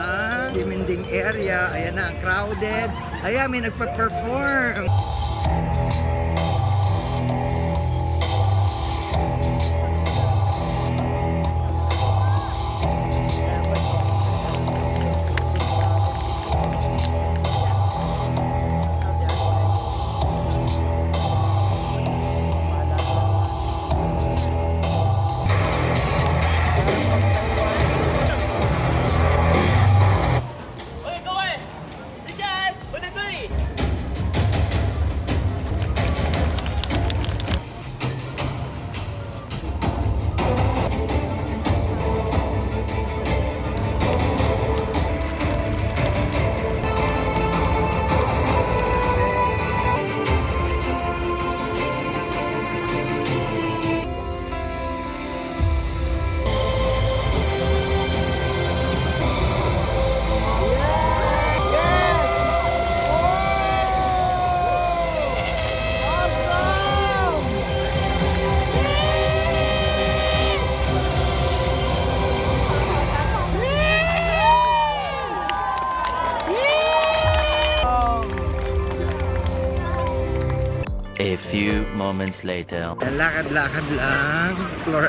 ng Diminding area. Ayan na, crowded. Ayan, may nagpa-perform. A few moments later. Lakad-lakad lang,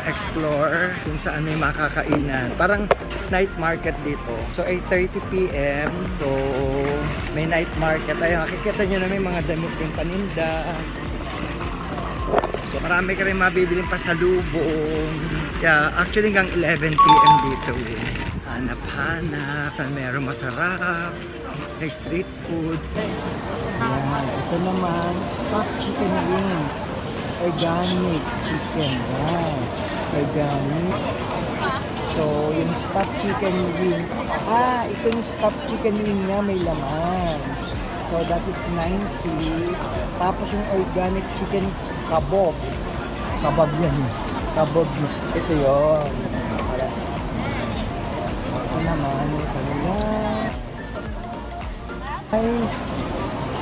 explore kung saan may makakainan. Parang night market dito. So 8:30 PM. So may night market. Ayun, makikita nyo na may mga damit yung paninda. So marami ka rin mabibiling pasalubong. Kaya actually hanggang 11 PM dito. Hanap-hanap, meron masarap, may street food. Ayan, ito naman, stuffed chicken wings. Organic chicken. Ayan, organic. So, yung stuffed chicken wing. Ito yung stuffed chicken wing niya, may laman. So, that is 90. Tapos yung organic chicken kabobs. Kabab yan. Kabab. Ito yun. Ito naman, ito naman. Ay,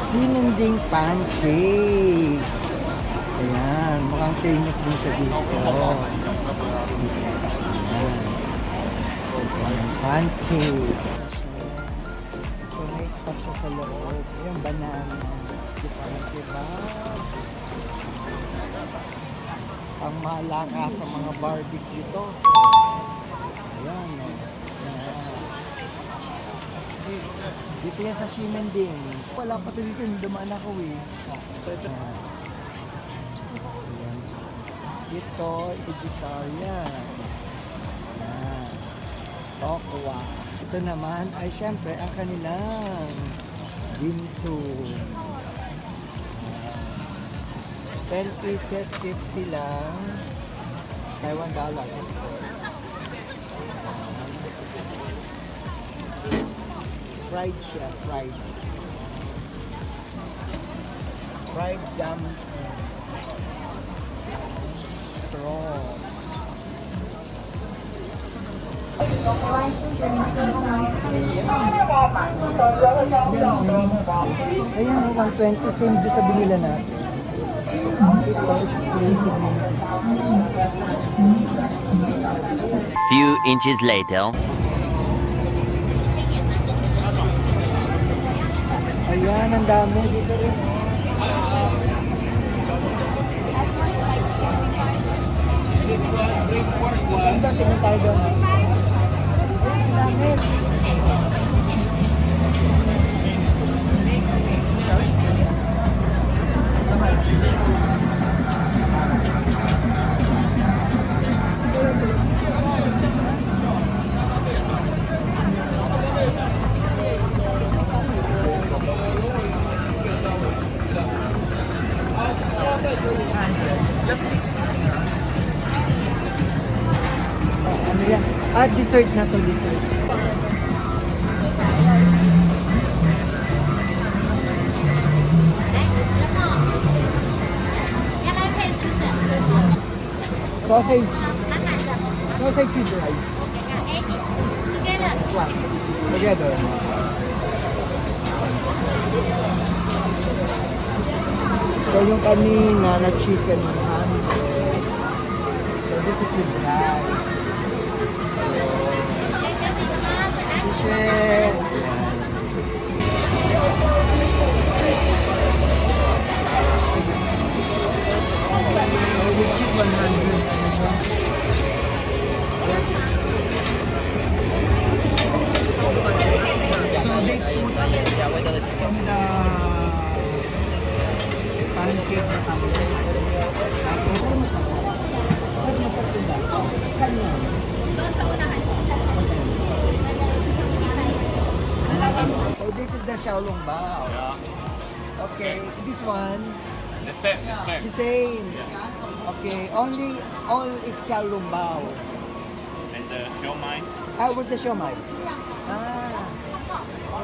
sinunding pancake. Ayan, mukhang famous din siya dito. Ayan, pancake. So, may stuff siya sa loob. Ayan, banana. Diba? Ang malaka sa mga barbecue dito. Ayan, dito yan sa Ximending. Wala pa ito dito, dumaan ako eh. So ito. Ayan. Ito is vegetarian. Ayan. Tokwa. Ito naman ay syempre ang kanilang dimsum. 10 pieces, 50 lang. Taiwan dollar. Fried siya, fried. Fried jam. Prawn. Ayan, 120 same doon sa binila natin. Ito exclusive. Few inches later. Ayan, ang dami dito rin. Ang dami, tingin tayo doon. Ang dami. Ano yan? Dessert na to, dessert. Sausage. Sausage with rice. What? Together. So yung kanina na chicken 100. So this is with rice. Dishes. this is the Xiaolong Bao. Yeah. Okay, this one, The same. the same. Okay, all is Xiaolong Bao. And the siomai? What's the siomai? Ah,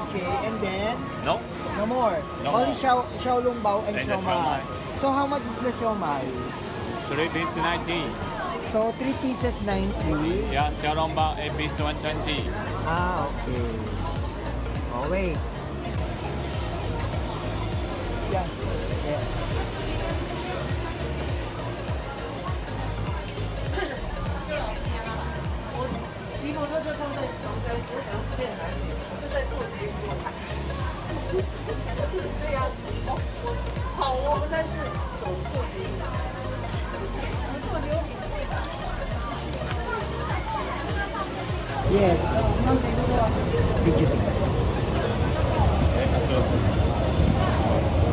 okay, and then, No. no more. No Only more. Xiaolong Bao and And the siomai. siomai. So how much is the siomai? 3 piece 90. So 3 pieces 90. Yeah, xiaolongbao 8 piece 120. Ah, okay. Oh, wait. Yeah. Yes. Yes. Digital.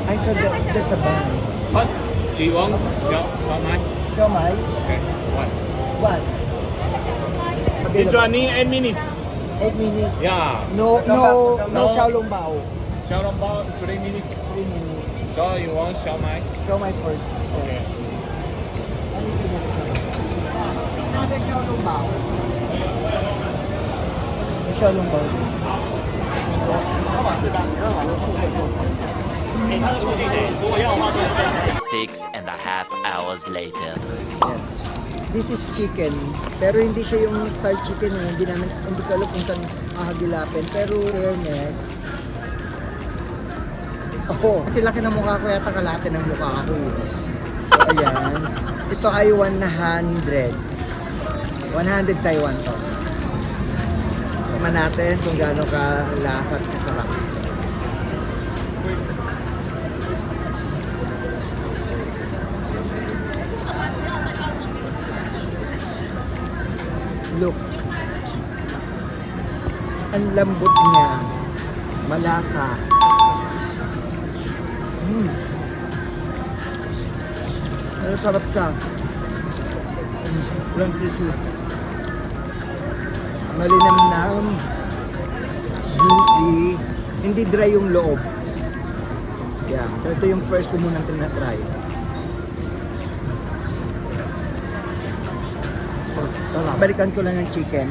I thought that's a bun. What? Do you want siomai? Siomai, Okay. One. what? This Available. one need 8 minutes. 8 minutes. Yeah. No Xiaolong Bao. Xiaolongbao 3 minutes. 3 minutes. So you want siomai? Siomai first. Okay. Another Xiaolong Bao. Xiaolong Bao. 6.5 hours later. Yes. This is chicken. Pero hindi siya yung style chicken eh. Hindi ko alam kung saan hahagilapin. Pero fairness. Oh, kasi laki ng mukha ko yata kalate ng mukha ko. So ayan. Ito ay 100. 100 Taiwan to. Sama natin kung gaano ka lasa at kasarap. Look. Ang lambot niya. Malasa. Ano sarap ka. Walang tissue. Malinamnam. Juicy. Hindi dry yung loob. Yeah. So ito yung first ko munang tinatry. Sarap. Balikan ko lang yung chicken.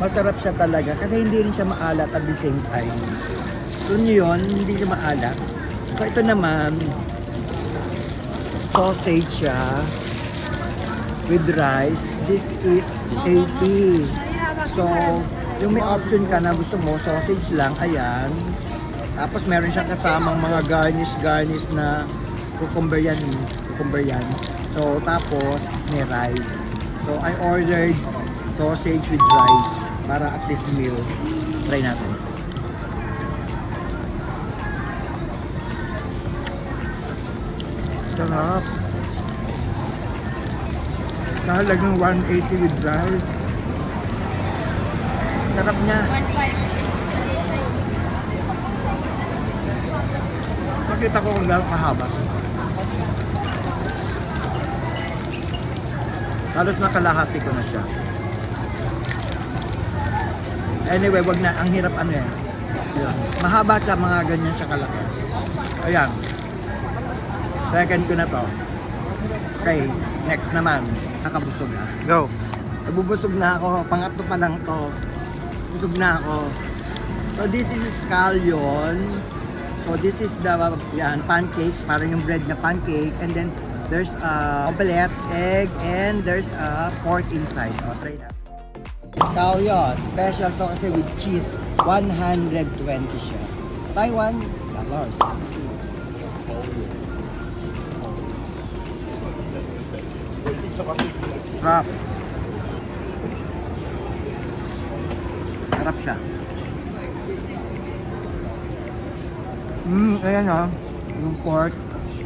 Masarap siya talaga kasi hindi rin siya maalat at the same time. So yun, hindi siya maalat. So ito naman, sausage siya with rice. This is 80. So, yung may option ka na gusto mo, sausage lang, ayan. Tapos meron siyang kasamang mga garnish na cucumber yan. So, tapos may rice. So, I ordered sausage with rice para at least meal. Try natin. Sarap. Kahalagang 180 with rice. Sarap niya. Makita ko kung gano'ng kahaba. Halos nakalahati ko na siya. Anyway, wag na. Ang hirap ano yan. Mahaba siya, mga ganyan siya kalaki. Ayan. Second ko na to. Okay, next naman. Nakabusog na. Go. Nabubusog na ako. Pangatlo pa lang to. Busog na ako. So this is scallion. So this is the pancake. Parang yung bread na pancake. And then there's a omelette, egg, and there's a pork inside. O, try na. Scallion. Special to kasi with cheese. 120 siya. Taiwan dollars. Sarap. Sarap siya. Ayan o. Yung pork.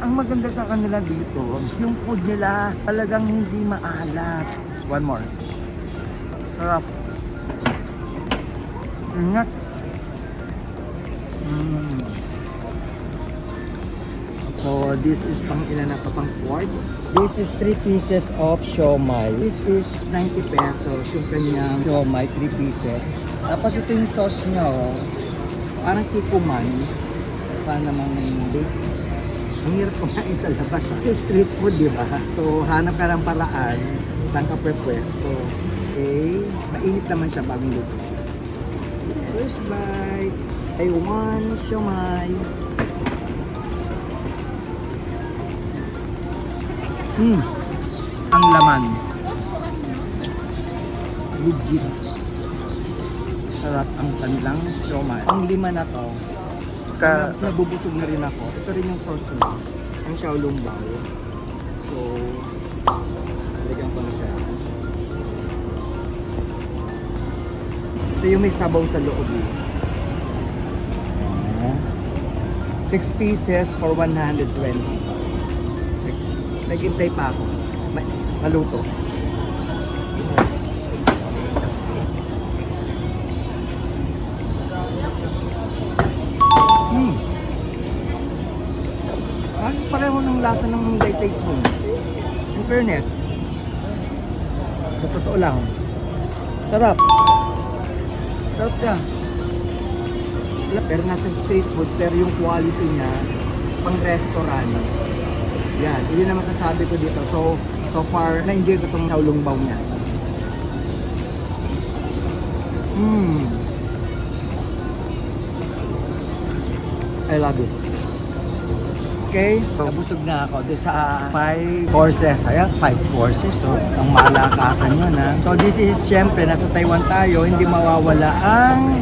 Ang maganda sa kanila dito, yung food nila talagang hindi maalat. One more. Sarap. Ingat. So this is pang ilan na to, pang 4. This is 3 pieces of siomai. This is 90 pesos yung kanyang siomai, 3 pieces. Tapos ito yung sauce niya, oh. Parang kikuman. Parang namang late. Ang hirap kumain sa labas. Kasi street food, di ba? So, hanap ka ng paraan. Saan ka pwesto. Okay. Mainit naman siya bagong luto. First bite. I want siomai. Ang laman. Legit. Sarap ang kanilang siomai. Ang lima na to, nabubusog na rin ako. Ito rin yung sauce mo. Ang Xiaolong Bao. So, lagyan ko na siya. Ito yung may sabaw sa loob. 6 pieces for 120. Naghintay pa ako. Maluto. Pareho ng lasa ng daytay spoon. In fairness. Sa totoo lang. Sarap. Sarap siya. Pero nasa street food, pero yung quality niya, pang restaurant. Yan, yun ang masasabi ko dito. So far, na-enjoy ko itong Xiaolong Bao niya. I love it. Okay, nabusog na ako doon sa 5 courses. Ayan, 5 courses. So, ang malakasan yun ha. So, this is, syempre, nasa Taiwan tayo, hindi mawawala ang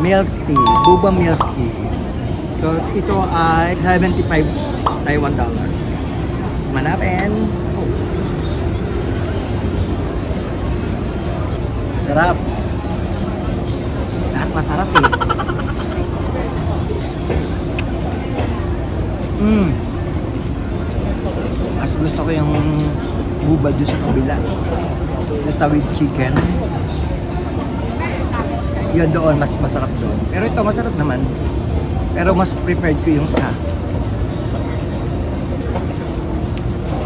milk tea, boba milk tea. So, ito ay 75 Taiwan dollars. Manapin. Oh. Sarap. Lahat masarap eh. Mas gusto ko yung boba doon sa kabila. Doon sa with chicken. Yun doon, mas masarap doon. Pero ito, masarap naman. Pero mas preferred ko yung isa.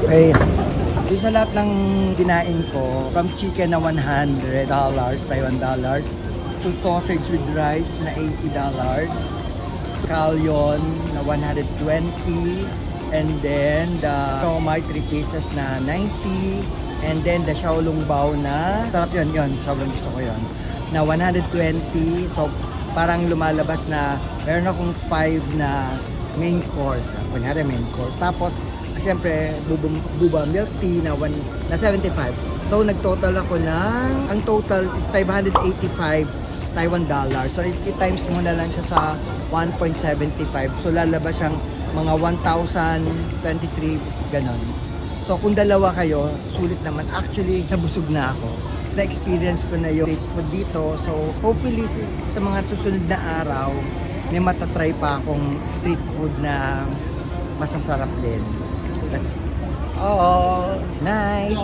Okay. Doon sa lahat ng kinain ko, from chicken na $100, Taiwan dollars, to sausage with rice na $80, Kalyon na 120, and then the siomai 3 pieces na 90, and then the Xiaolong Bao na, sarap yun, sobrang gusto ko yun, na 120. So parang lumalabas na meron akong 5 na main course, kunyari main course, tapos syempre boba milk tea na 75. So nagtotal ako ng, ang total is 585 Taiwan dollars. So i-times mo na lang siya sa 1.75. So lalabas siyang mga 1,023 ganon. So kung dalawa kayo, sulit naman. Actually, nabusog na ako. Na-experience ko na yung street food dito. So hopefully sa mga susunod na araw, may matatry pa akong street food na masasarap din. That's all. Night!